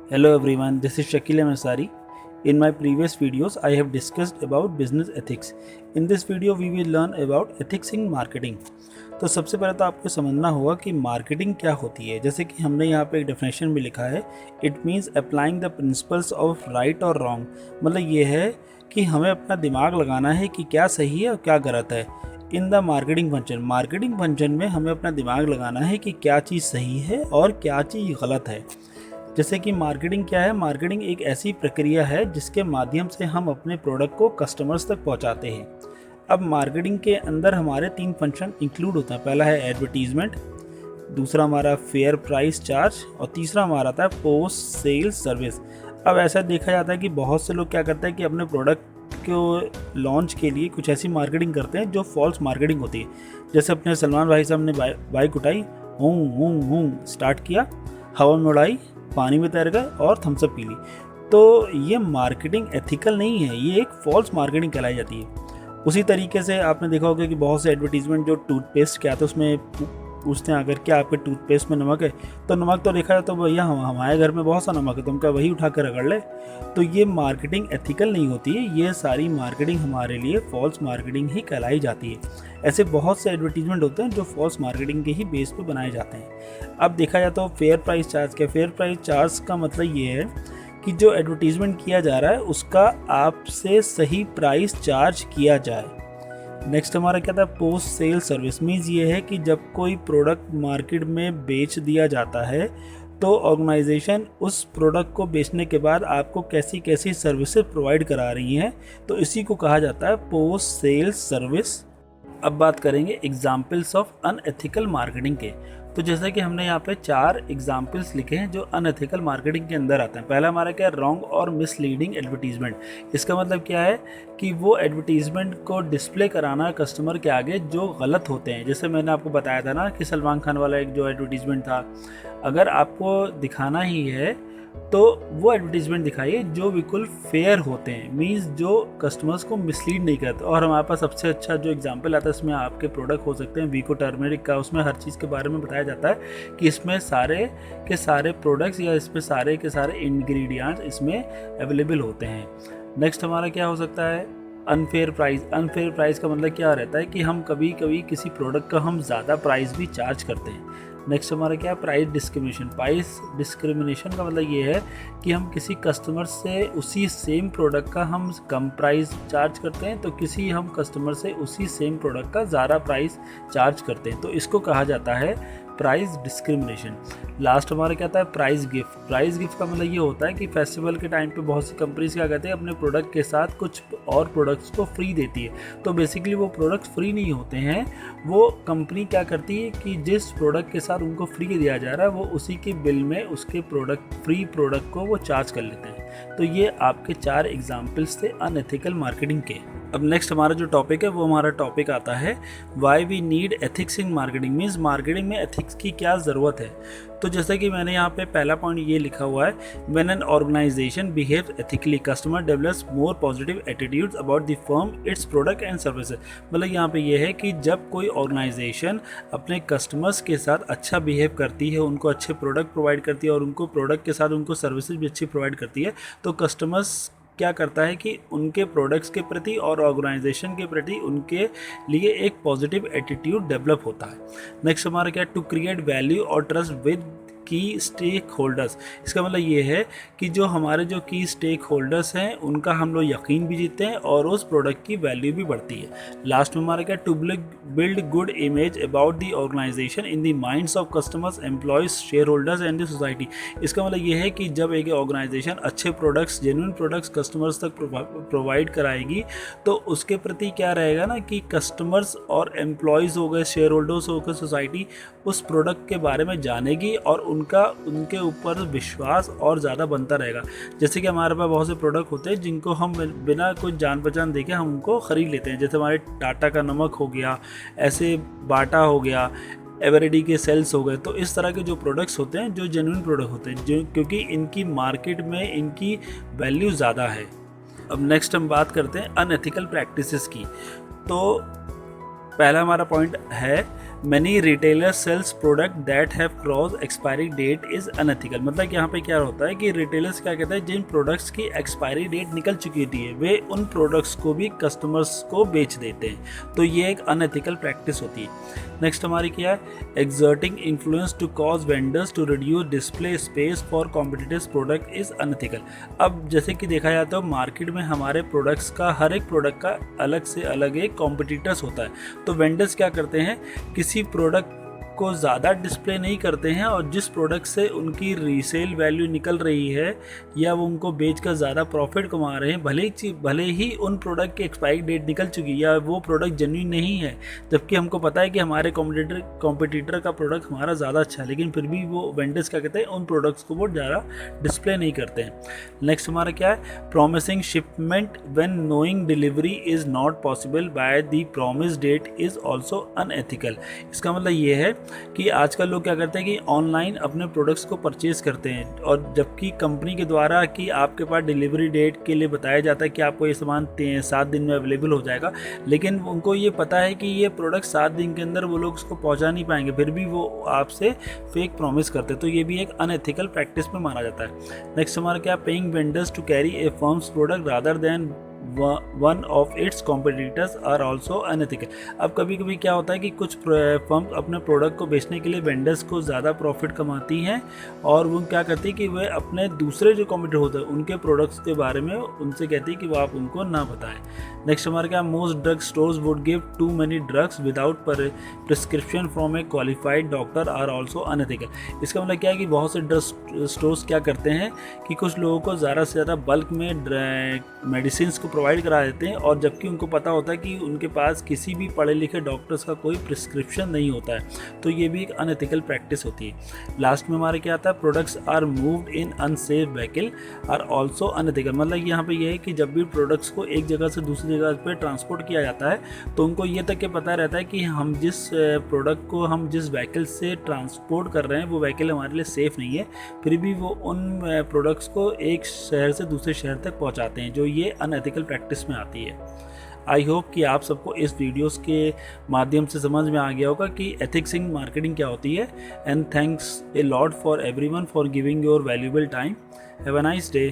Hello everyone, this is Shakil Ansari. In my previous videos, I have discussed about business ethics. In this video, we will learn about ethics in marketing. तो सबसे पहले तो आपको समझना होगा कि marketing क्या होती है। जैसे कि हमने यहाँ पे एक डेफिनेशन में लिखा है, it means applying the principles of right और रॉन्ग। मतलब ये है कि हमें अपना दिमाग लगाना है कि क्या सही है और क्या गलत है। इन द मार्केटिंग फंक्शन में हमें अपना दिमाग लगाना है कि क्या चीज़ सही है और क्या चीज़ गलत है। जैसे कि मार्केटिंग क्या है, मार्केटिंग एक ऐसी प्रक्रिया है जिसके माध्यम से हम अपने प्रोडक्ट को कस्टमर्स तक पहुंचाते हैं। अब मार्केटिंग के अंदर हमारे 3 फंक्शन इंक्लूड होता है। पहला है एडवर्टीजमेंट, दूसरा हमारा फेयर प्राइस चार्ज और तीसरा हमारा आता है पोस्ट सेल्स सर्विस। अब ऐसा देखा जाता है कि बहुत से लोग क्या करते हैं कि अपने प्रोडक्ट को लॉन्च के लिए कुछ ऐसी मार्केटिंग करते हैं जो फॉल्स मार्केटिंग होती है। जैसे अपने सलमान भाई साहब ने बाइक उठाई, हूँ स्टार्ट किया, हवा में उड़ाई, पानी में तैर गए और थम्सअप पी ली। तो ये मार्केटिंग एथिकल नहीं है, ये एक फॉल्स मार्केटिंग कहलाई जाती है। उसी तरीके से आपने देखा होगा कि बहुत से एडवर्टीजमेंट जो टूथपेस्ट के आते हैं उसमें पूछते हैं अगर क्या आपके टूथपेस्ट में नमक है, तो नमक तो देखा जाए तो भैया हमारे घर में बहुत सा नमक है, तुम क्या वही उठा कर रगड़ ले। तो ये मार्केटिंग एथिकल नहीं होती है, ये सारी मार्केटिंग हमारे लिए फॉल्स मार्केटिंग ही कहलाई जाती है। ऐसे बहुत से एडवर्टीजमेंट होते हैं जो फॉल्स मार्केटिंग के ही बेस पे बनाए जाते हैं। अब देखा जाए तो फेयर प्राइस चार्ज क्या, फेयर प्राइस चार्ज का मतलब ये है कि जो एडवर्टीजमेंट किया जा रहा है उसका आपसे सही प्राइस चार्ज किया जाए। नेक्स्ट हमारा क्या था, पोस्ट सेल सर्विस। मीन्स ये है कि जब कोई प्रोडक्ट मार्केट में बेच दिया जाता है तो ऑर्गेनाइजेशन उस प्रोडक्ट को बेचने के बाद आपको कैसी कैसी सर्विसेज प्रोवाइड करा रही हैं, तो इसी को कहा जाता है पोस्ट सेल सर्विस। अब बात करेंगे एग्जाम्पल्स ऑफ अनएथिकल मार्केटिंग के। तो जैसे कि हमने यहाँ पे 4 एग्जाम्पल्स लिखे हैं जो अनएथिकल मार्केटिंग के अंदर आते हैं। पहला हमारा क्या है, रॉन्ग और मिसलीडिंग एडवर्टीजमेंट। इसका मतलब क्या है कि वो एडवर्टीजमेंट को डिस्प्ले कराना कस्टमर के आगे जो गलत होते हैं। जैसे मैंने आपको बताया था ना कि सलमान खान वाला एक जो एडवर्टीजमेंट था, अगर आपको दिखाना ही है तो वो एडवर्टीजमेंट दिखाइए जो बिल्कुल फेयर होते हैं, मीन्स जो कस्टमर्स को मिसलीड नहीं करते। और हमारे पास सबसे अच्छा जो एग्जांपल आता है इसमें आपके प्रोडक्ट हो सकते हैं वीको टर्मरिक का। उसमें हर चीज़ के बारे में बताया जाता है कि इसमें सारे के सारे प्रोडक्ट्स या इसमें सारे के सारे इंग्रेडिएंट्स इसमें अवेलेबल होते हैं। नेक्स्ट हमारा क्या हो सकता है, अनफेयर प्राइस। अनफेयर प्राइस का मतलब क्या रहता है कि हम कभी कभी किसी प्रोडक्ट का हम ज़्यादा प्राइस भी चार्ज करते हैं। नेक्स्ट हमारा क्या है, प्राइस डिस्क्रिमिनेशन। प्राइस डिस्क्रिमिनेशन का मतलब ये है कि हम किसी कस्टमर से उसी सेम प्रोडक्ट का हम कम प्राइस चार्ज करते हैं, तो किसी हम कस्टमर से उसी सेम प्रोडक्ट का ज़्यादा प्राइस चार्ज करते हैं, तो इसको कहा जाता है प्राइस डिस्क्रिमिनेशन। लास्ट हमारा क्या आता है, प्राइस गिफ्ट। प्राइस गिफ्ट का मतलब ये होता है कि फेस्टिवल के टाइम पे बहुत सी कंपनीज क्या कहते हैं अपने प्रोडक्ट के साथ कुछ और प्रोडक्ट्स को फ्री देती है। तो बेसिकली वो प्रोडक्ट्स फ्री नहीं होते हैं, वो कंपनी क्या करती है कि जिस प्रोडक्ट के साथ उनको फ्री दिया जा रहा है वो उसी के बिल में उसके फ्री प्रोडक्ट को वो चार्ज कर लेते हैं। तो ये आपके 4 एग्जाम्पल्स थे अनएथिकल मार्केटिंग के। अब नेक्स्ट हमारा जो टॉपिक है वो हमारा टॉपिक आता है why we need ethics in marketing. Means marketing में एथिक्स की क्या ज़रूरत है। तो जैसे कि मैंने यहाँ पे पहला पॉइंट ये लिखा हुआ है, when an organisation behave ethically customer develops more positive attitudes about the firm, it's product and services. मतलब यहाँ पे ये है कि जब कोई ऑर्गेनाइजेशन अपने कस्टमर्स के साथ अच्छा बिहेव करती है, उनको अच्छे प्रोडक्ट प्रोवाइड करती है और उनको प्रोडक्ट के साथ उनको सर्विसेज भी अच्छी प्रोवाइड करती है, तो कस्टमर्स क्या करता है कि उनके प्रोडक्ट्स के प्रति और ऑर्गेनाइजेशन के प्रति उनके लिए एक पॉजिटिव एटीट्यूड डेवलप होता है। नेक्स्ट हमारा क्या है, टू क्रिएट वैल्यू और ट्रस्ट विद की स्टेक होल्डर्स। इसका मतलब ये है कि जो हमारे जो की स्टेक होल्डर्स हैं उनका हम लोग यकीन भी जीतते हैं और उस प्रोडक्ट की वैल्यू भी बढ़ती है। लास्ट में हमारा क्या, to build good image about the organisation in the minds of customers, employees, share holders and the society. इसका मतलब ये है कि जब एक ऑर्गेनाइजेशन अच्छे प्रोडक्ट्स, जेन्युइन प्रोडक्ट्स कस्टमर्स तक प्रोवाइड कराएगी तो उसके प्रति क्या रहेगा ना कि कस्टमर्स और एम्प्लॉयज़ हो गए, शेयर होल्डर्स हो गए, सोसाइटी उस प्रोडक्ट के बारे में जानेगी और उनके ऊपर विश्वास और ज़्यादा बनता रहेगा। जैसे कि हमारे पास बहुत से प्रोडक्ट होते हैं जिनको हम बिना कुछ जान पहचान देके हम उनको ख़रीद लेते हैं। जैसे हमारे टाटा का नमक हो गया, ऐसे बाटा हो गया, एवरेडी के सेल्स हो गए। तो इस तरह के जो प्रोडक्ट्स होते हैं जो जेन्युइन प्रोडक्ट होते हैं, जो क्योंकि इनकी मार्केट में इनकी वैल्यू ज़्यादा है। अब नेक्स्ट हम बात करते हैं अनएथिकल प्रैक्टिसेस की। तो पहला हमारा पॉइंट है many retailer sells product that have cross expiry date is unethical. मतलब यहाँ पे क्या होता है कि रिटेलर्स क्या कहते हैं, जिन प्रोडक्ट्स की एक्सपायरी डेट निकल चुकी होती है वे उन प्रोडक्ट्स को भी कस्टमर्स को बेच देते हैं, तो ये एक अनएथिकल प्रैक्टिस होती है। नेक्स्ट हमारी क्या है, exerting influence to cause vendors to reduce display space for competitive product is unethical. अब जैसे कि देखा जाता है मार्केट में हमारे प्रोडक्ट्स का, हर एक प्रोडक्ट का अलग से अलग एक कॉम्पिटिटर्स होता है, तो वेंडर्स क्या करते हैं, किसी प्रोडक्ट को ज़्यादा डिस्प्ले नहीं करते हैं और जिस प्रोडक्ट से उनकी रीसेल वैल्यू निकल रही है या वो उनको बेचकर ज़्यादा प्रॉफिट कमा रहे हैं, भले ही उन प्रोडक्ट की एक्सपायरी डेट निकल चुकी है या वो प्रोडक्ट जेन्युइन नहीं है, जबकि हमको पता है कि हमारे कॉम्पिटिटर का प्रोडक्ट हमारा ज़्यादा अच्छा है, लेकिन फिर भी वो वेंडर्स क्या कहते हैं, उन प्रोडक्ट्स को वो ज़्यादा डिस्प्ले नहीं करते हैं। नेक्स्ट हमारा क्या है, promising shipment when knowing delivery is not possible by the promise that is also unethical. इसका मतलब ये है कि आजकल लोग क्या करते हैं कि ऑनलाइन अपने प्रोडक्ट्स को परचेज़ करते हैं, और जबकि कंपनी के द्वारा कि आपके पास डिलीवरी डेट के लिए बताया जाता है कि आपको ये सामान 7 दिन में अवेलेबल हो जाएगा, लेकिन उनको ये पता है कि ये प्रोडक्ट 7 दिन के अंदर वो लोग उसको पहुंचा नहीं पाएंगे, फिर भी वो आपसे फेक प्रॉमिस करते हैं, तो ये भी एक अनएथिकल प्रैक्टिस में माना जाता है। नेक्स्ट हमारा क्या, paying vendors to carry a firm's product rather than one of its competitors are also unethical. अब कभी कभी क्या होता है कि कुछ फर्म अपने प्रोडक्ट को बेचने के लिए वेंडर्स को ज़्यादा प्रॉफिट कमाती हैं और वो क्या करती है कि वे अपने दूसरे जो कॉम्पिटिटर होते हैं उनके प्रोडक्ट्स के बारे में उनसे कहती है कि वो आप उनको ना बताएं। नेक्स्ट हमारे क्या, most drug stores would give too many drugs without prescription from a qualified doctor are also unethical. इसका मतलब क्या है कि बहुत से ड्रग स्टोर्स क्या करते हैं कि कुछ लोगों को ज़्यादा से ज़्यादा बल्क में मेडिसिन को प्रोवाइड करा देते हैं, और जबकि उनको पता होता है कि उनके पास किसी भी पढ़े लिखे डॉक्टर्स का कोई प्रिस्क्रिप्शन नहीं होता है, तो ये भी एक अनएथिकल प्रैक्टिस होती है। लास्ट में हमारे क्या आता है, products are moved in unsafe vehicle are also unethical. मतलब यहाँ पे ये है कि जब भी प्रोडक्ट्स को एक जगह से दूसरी जगह पे ट्रांसपोर्ट किया जाता है तो उनको ये तक के पता रहता है कि हम जिस प्रोडक्ट को हम जिस व्हीकल से ट्रांसपोर्ट कर रहे हैं वो व्हीकल हमारे लिए सेफ़ नहीं है, फिर भी वो उन प्रोडक्ट्स को एक शहर से दूसरे शहर तक पहुँचाते हैं, जो ये अनएथिकल प्रैक्टिस में आती है। आई होप कि आप सबको इस वीडियोस के माध्यम से समझ में आ गया होगा कि एथिक्स इन मार्केटिंग क्या होती है। And thanks a lot for everyone for giving your valuable time. Have a nice day.